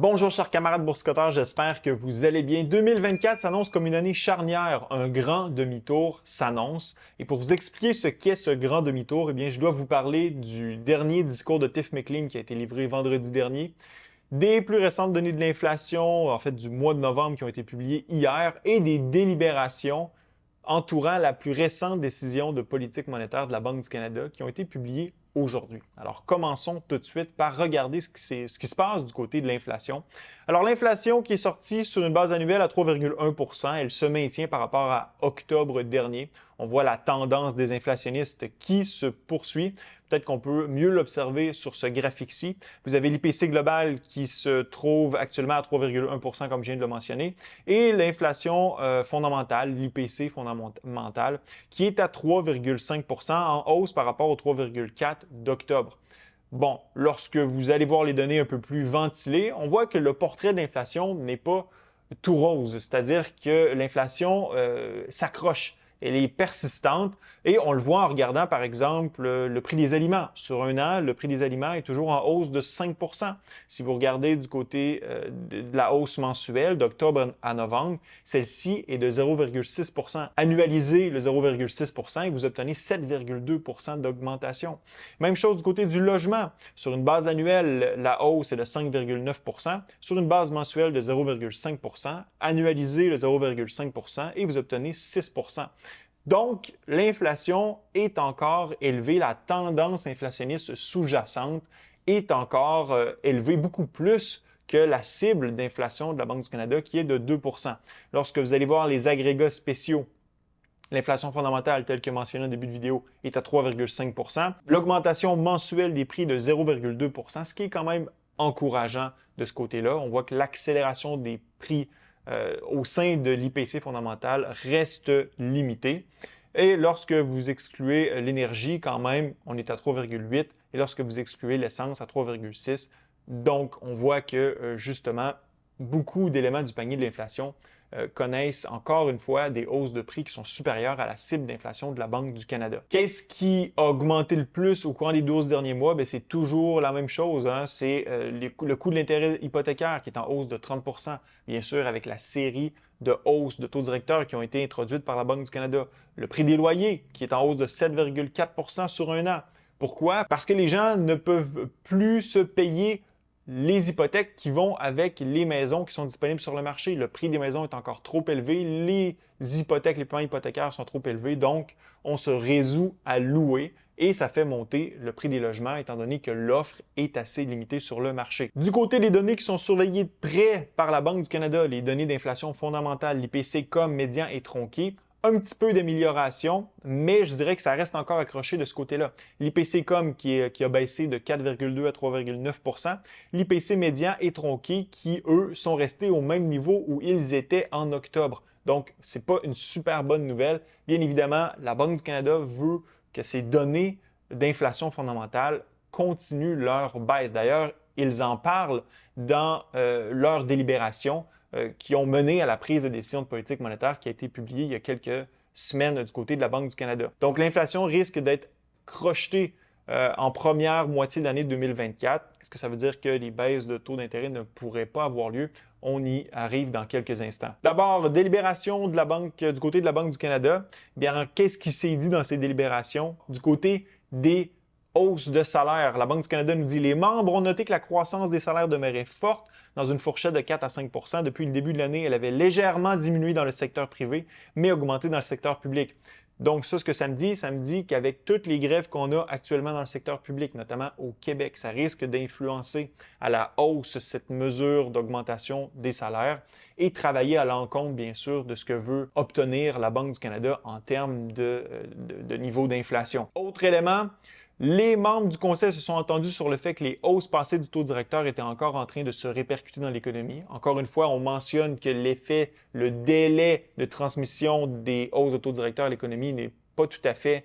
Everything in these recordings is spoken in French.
Bonjour chers camarades boursicoteurs, j'espère que vous allez bien. 2024 s'annonce comme une année charnière, un grand demi-tour s'annonce. Et pour vous expliquer ce qu'est ce grand demi-tour, eh bien, je dois vous parler du dernier discours de Tiff Macklem qui a été livré vendredi dernier, des plus récentes données de l'inflation, en fait du mois de novembre qui ont été publiées hier, et des délibérations entourant la plus récente décision de politique monétaire de la Banque du Canada qui ont été publiées aujourd'hui. Alors, commençons tout de suite par regarder ce qui se passe du côté de l'inflation. Alors, l'inflation qui est sortie sur une base annuelle à 3,1 %, elle se maintient par rapport à octobre dernier. On voit la tendance des inflationnistes qui se poursuit. Peut-être qu'on peut mieux l'observer sur ce graphique-ci. Vous avez l'IPC global qui se trouve actuellement à 3,1 % comme je viens de le mentionner, et l'inflation fondamentale, l'IPC fondamental, qui est à 3,5 % en hausse par rapport au 3,4 d'octobre. Bon, lorsque vous allez voir les données un peu plus ventilées, on voit que le portrait d'inflation n'est pas tout rose, c'est-à-dire que l'inflation s'accroche. Elle est persistante et on le voit en regardant, par exemple, le prix des aliments. Sur un an, le prix des aliments est toujours en hausse de 5 %. Si vous regardez du côté de la hausse mensuelle d'octobre à novembre, celle-ci est de 0,6 %. Annualisez le 0,6 % et vous obtenez 7,2 % d'augmentation. Même chose du côté du logement. Sur une base annuelle, la hausse est de 5,9 %. Sur une base mensuelle de 0,5 %, annualisez le 0,5 % et vous obtenez 6 %. Donc, l'inflation est encore élevée, la tendance inflationniste sous-jacente est encore élevée beaucoup plus que la cible d'inflation de la Banque du Canada qui est de 2 %. Lorsque vous allez voir les agrégats spéciaux, l'inflation fondamentale, telle que mentionné au début de vidéo, est à 3,5 %. L'augmentation mensuelle des prix de 0,2 %, ce qui est quand même encourageant de ce côté-là. On voit que l'accélération des prix au sein de l'IPC fondamental reste limité. Et lorsque vous excluez l'énergie, quand même, on est à 3,8 et lorsque vous excluez l'essence à 3,6. Donc, on voit que justement, beaucoup d'éléments du panier de l'inflation connaissent encore une fois des hausses de prix qui sont supérieures à la cible d'inflation de la Banque du Canada. Qu'est-ce qui a augmenté le plus au cours des 12 derniers mois? Bien, c'est toujours la même chose, hein? C'est le coût de l'intérêt hypothécaire qui est en hausse de 30 %, bien sûr avec la série de hausses de taux directeurs qui ont été introduites par la Banque du Canada. Le prix des loyers qui est en hausse de 7,4 % sur un an. Pourquoi? Parce que les gens ne peuvent plus se payer les hypothèques qui vont avec les maisons qui sont disponibles sur le marché. Le prix des maisons est encore trop élevé, les hypothèques, les paiements hypothécaires sont trop élevés, donc on se résout à louer et ça fait monter le prix des logements étant donné que l'offre est assez limitée sur le marché. Du côté des données qui sont surveillées de près par la Banque du Canada, les données d'inflation fondamentale, l'IPC comme médian et tronqué, un petit peu d'amélioration, mais je dirais que ça reste encore accroché de ce côté-là. L'IPC-COM qui a baissé de 4,2 à 3,9 %, l'IPC médian et tronqué qui, eux, sont restés au même niveau où ils étaient en octobre. Donc, ce n'est pas une super bonne nouvelle. Bien évidemment, la Banque du Canada veut que ces données d'inflation fondamentale continuent leur baisse. D'ailleurs, ils en parlent dans leur délibération qui ont mené à la prise de décision de politique monétaire qui a été publiée il y a quelques semaines du côté de la Banque du Canada. Donc, l'inflation risque d'être crochetée en première moitié d'année 2024. Est-ce que ça veut dire que les baisses de taux d'intérêt ne pourraient pas avoir lieu? On y arrive dans quelques instants. D'abord, délibération de du côté de la Banque du Canada. Bien, qu'est-ce qui s'est dit dans ces délibérations? Du côté des hausse de salaire. La Banque du Canada nous dit les membres ont noté que la croissance des salaires demeurait forte dans une fourchette de 4 à 5 % Depuis le début de l'année, elle avait légèrement diminué dans le secteur privé, mais augmenté dans le secteur public. Donc, ça, ce que ça me dit qu'avec toutes les grèves qu'on a actuellement dans le secteur public, notamment au Québec, ça risque d'influencer à la hausse cette mesure d'augmentation des salaires et travailler à l'encontre, bien sûr, de ce que veut obtenir la Banque du Canada en termes de niveau d'inflation. Autre élément, les membres du Conseil se sont entendus sur le fait que les hausses passées du taux directeur étaient encore en train de se répercuter dans l'économie. Encore une fois, on mentionne que l'effet, le délai de transmission des hausses de taux directeur à l'économie n'est pas tout à fait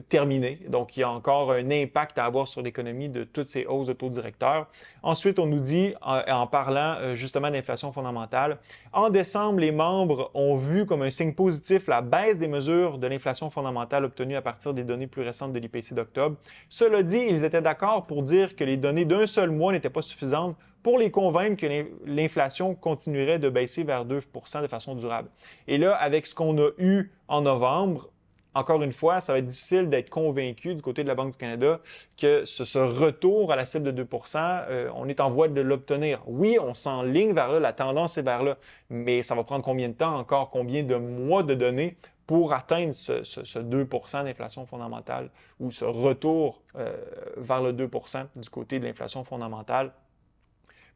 terminée. Donc, il y a encore un impact à avoir sur l'économie de toutes ces hausses de taux directeurs. Ensuite, on nous dit, en parlant justement d'inflation fondamentale, en décembre, les membres ont vu comme un signe positif la baisse des mesures de l'inflation fondamentale obtenues à partir des données plus récentes de l'IPC d'octobre. Cela dit, ils étaient d'accord pour dire que les données d'un seul mois n'étaient pas suffisantes pour les convaincre que l'inflation continuerait de baisser vers 2 de façon durable. Et là, avec ce qu'on a eu en novembre, encore une fois, ça va être difficile d'être convaincu du côté de la Banque du Canada que ce retour à la cible de 2 on est en voie de l'obtenir. Oui, on s'enligne vers là, la tendance est vers là, mais ça va prendre combien de temps encore, combien de mois de données pour atteindre ce 2 d'inflation fondamentale ou ce retour vers le 2 du côté de l'inflation fondamentale?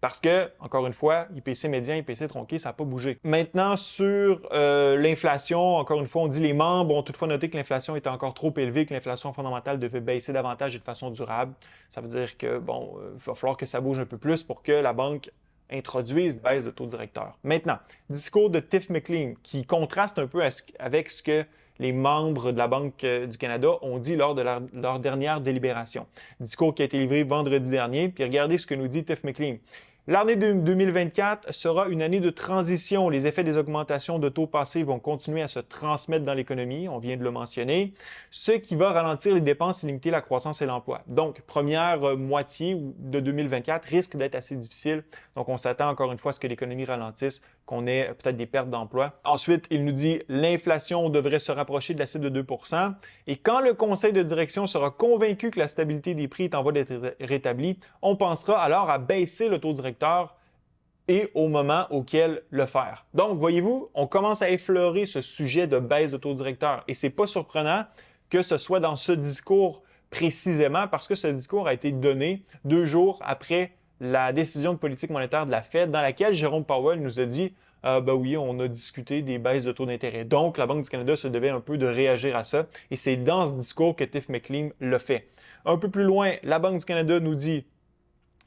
Parce que, encore une fois, IPC médian, IPC tronqué, ça n'a pas bougé. Maintenant, sur l'inflation, encore une fois, on dit les membres ont toutefois noté que l'inflation était encore trop élevée, que l'inflation fondamentale devait baisser davantage et de façon durable. Ça veut dire que, bon, il va falloir que ça bouge un peu plus pour que la banque introduise une baisse de taux directeur. Maintenant, discours de Tiff Maclean qui contraste un peu avec ce que les membres de la Banque du Canada ont dit lors de leur dernière délibération. Discours qui a été livré vendredi dernier. Puis regardez ce que nous dit Tiff Maclean. L'année 2024 sera une année de transition. Les effets des augmentations de taux passés vont continuer à se transmettre dans l'économie, on vient de le mentionner, ce qui va ralentir les dépenses et limiter la croissance et l'emploi. Donc, première moitié de 2024 risque d'être assez difficile. Donc, on s'attend encore une fois à ce que l'économie ralentisse, qu'on ait peut-être des pertes d'emploi. Ensuite, il nous dit l'inflation devrait se rapprocher de la cible de 2 et quand le conseil de direction sera convaincu que la stabilité des prix est en voie d'être rétablie, on pensera alors à baisser le taux directeur et au moment auquel le faire. Donc, voyez-vous, on commence à effleurer ce sujet de baisse de taux directeur. Et ce n'est pas surprenant que ce soit dans ce discours précisément parce que ce discours a été donné 2 jours après la décision de politique monétaire de la Fed dans laquelle Jérôme Powell nous a dit ben oui, on a discuté des baisses de taux d'intérêt. Donc, la Banque du Canada se devait un peu de réagir à ça. Et c'est dans ce discours que Tiff Maclean le fait. Un peu plus loin, la Banque du Canada nous dit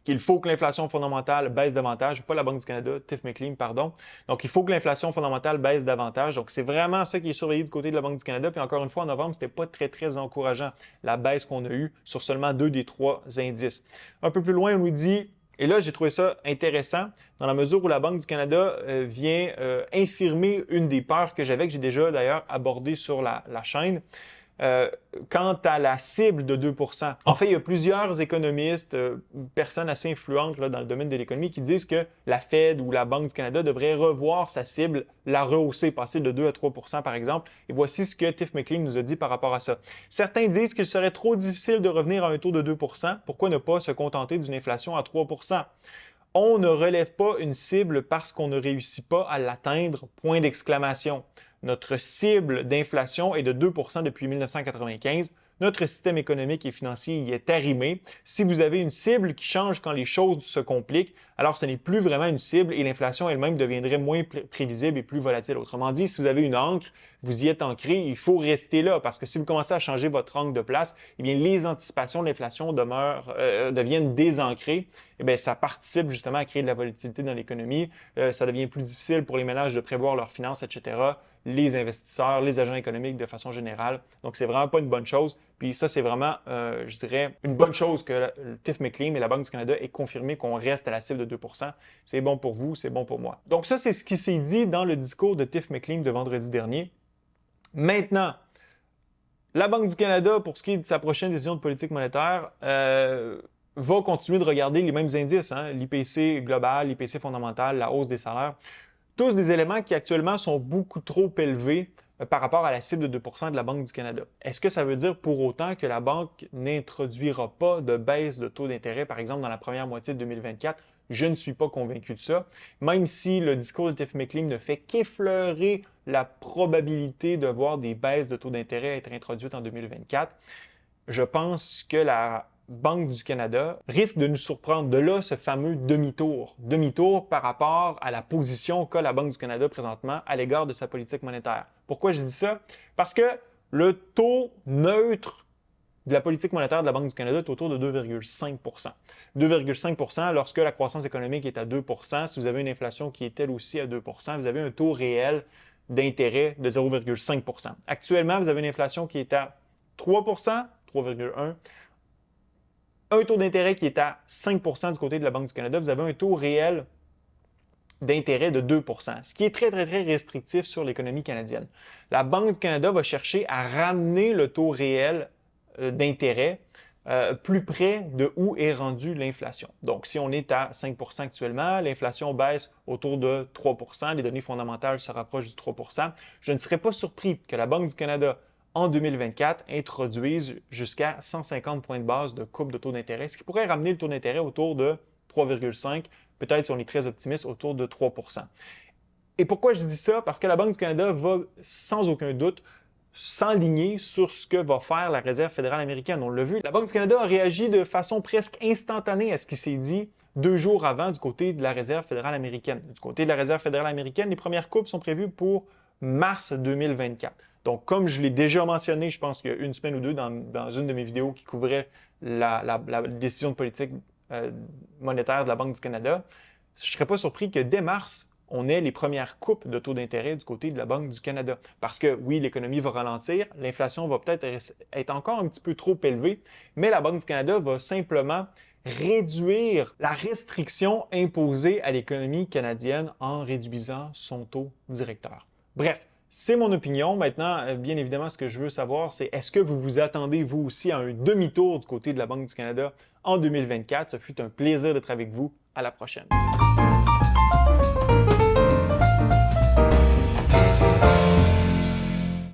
qu'il faut que l'inflation fondamentale baisse davantage, pas la Banque du Canada, Tiff Maclean, pardon. Donc, il faut que l'inflation fondamentale baisse davantage. Donc, c'est vraiment ça qui est surveillé du côté de la Banque du Canada. Puis encore une fois, en novembre, c'était pas très, très encourageant, la baisse qu'on a eue sur seulement 2 des 3 indices. Un peu plus loin, on nous dit, et là, j'ai trouvé ça intéressant, dans la mesure où la Banque du Canada vient infirmer une des peurs que j'avais, que j'ai déjà d'ailleurs abordée sur la chaîne. Quant à la cible de 2 en fait, il y a plusieurs économistes, personnes assez influentes là, dans le domaine de l'économie qui disent que la Fed ou la Banque du Canada devrait revoir sa cible, la rehausser, passer de 2 à 3 par exemple. Et voici ce que Tiff Maclean nous a dit par rapport à ça. Certains disent qu'il serait trop difficile de revenir à un taux de 2 Pourquoi ne pas se contenter d'une inflation à 3 On ne relève pas une cible parce qu'on ne réussit pas à l'atteindre, point d'exclamation. Notre cible d'inflation est de 2 depuis 1995. Notre système économique et financier y est arrimé. Si vous avez une cible qui change quand les choses se compliquent, alors ce n'est plus vraiment une cible et l'inflation elle-même deviendrait moins prévisible et plus volatile. Autrement dit, si vous avez une ancre, vous y êtes ancré, il faut rester là parce que si vous commencez à changer votre ancre de place, eh bien, les anticipations de l'inflation deviennent désancrées. Eh bien, ça participe justement à créer de la volatilité dans l'économie. Ça devient plus difficile pour les ménages de prévoir leurs finances, etc., les investisseurs, les agents économiques de façon générale. Donc, c'est vraiment pas une bonne chose. Puis ça, c'est vraiment, je dirais, une bonne chose que Tiff Maclean et la Banque du Canada aient confirmé qu'on reste à la cible de 2 C'est bon pour vous, c'est bon pour moi. Donc ça, c'est ce qui s'est dit dans le discours de Tiff Maclean de vendredi dernier. Maintenant, la Banque du Canada, pour ce qui est de sa prochaine décision de politique monétaire, va continuer de regarder les mêmes indices, hein, l'IPC global, l'IPC fondamental, la hausse des salaires. Tous des éléments qui actuellement sont beaucoup trop élevés par rapport à la cible de 2 de la Banque du Canada. Est-ce que ça veut dire pour autant que la Banque n'introduira pas de baisse de taux d'intérêt, par exemple, dans la première moitié de 2024? Je ne suis pas convaincu de ça, même si le discours de Tiff Maclean ne fait qu'effleurer la probabilité de voir des baisses de taux d'intérêt être introduites en 2024. Je pense que la Banque du Canada risque de nous surprendre. De là, ce fameux demi-tour. Demi-tour par rapport à la position qu'a la Banque du Canada présentement à l'égard de sa politique monétaire. Pourquoi je dis ça? Parce que le taux neutre de la politique monétaire de la Banque du Canada est autour de 2,5 2,5 lorsque la croissance économique est à 2 si vous avez une inflation qui est elle aussi à 2 vous avez un taux réel d'intérêt de 0,5 Actuellement, vous avez une inflation qui est à 3 3,1 un taux d'intérêt qui est à 5 du côté de la Banque du Canada, vous avez un taux réel d'intérêt de 2 ce qui est très, très, très restrictif sur l'économie canadienne. La Banque du Canada va chercher à ramener le taux réel d'intérêt plus près de où est rendue l'inflation. Donc, si on est à 5 actuellement, l'inflation baisse autour de 3 les données fondamentales se rapprochent du 3 je ne serais pas surpris que la Banque du Canada, en 2024, introduise jusqu'à 150 points de base de coupe de taux d'intérêt, ce qui pourrait ramener le taux d'intérêt autour de 3,5, peut-être si on est très optimiste, autour de 3 Et pourquoi je dis ça? Parce que la Banque du Canada va, sans aucun doute, s'enligner sur ce que va faire la Réserve fédérale américaine. On l'a vu, la Banque du Canada a réagi de façon presque instantanée à ce qui s'est dit 2 jours avant du côté de la Réserve fédérale américaine. Du côté de la Réserve fédérale américaine, les premières coupes sont prévues pour mars 2024. Donc, comme je l'ai déjà mentionné, je pense qu'il y a une semaine ou deux dans une de mes vidéos qui couvrait la décision de politique monétaire de la Banque du Canada, je ne serais pas surpris que dès mars, on ait les premières coupes de taux d'intérêt du côté de la Banque du Canada. Parce que oui, l'économie va ralentir, l'inflation va peut-être être encore un petit peu trop élevée, mais la Banque du Canada va simplement réduire la restriction imposée à l'économie canadienne en réduisant son taux directeur. Bref, c'est mon opinion. Maintenant, bien évidemment, ce que je veux savoir, c'est est-ce que vous vous attendez, vous aussi, à un demi-tour du côté de la Banque du Canada en 2024? Ce fut un plaisir d'être avec vous. À la prochaine.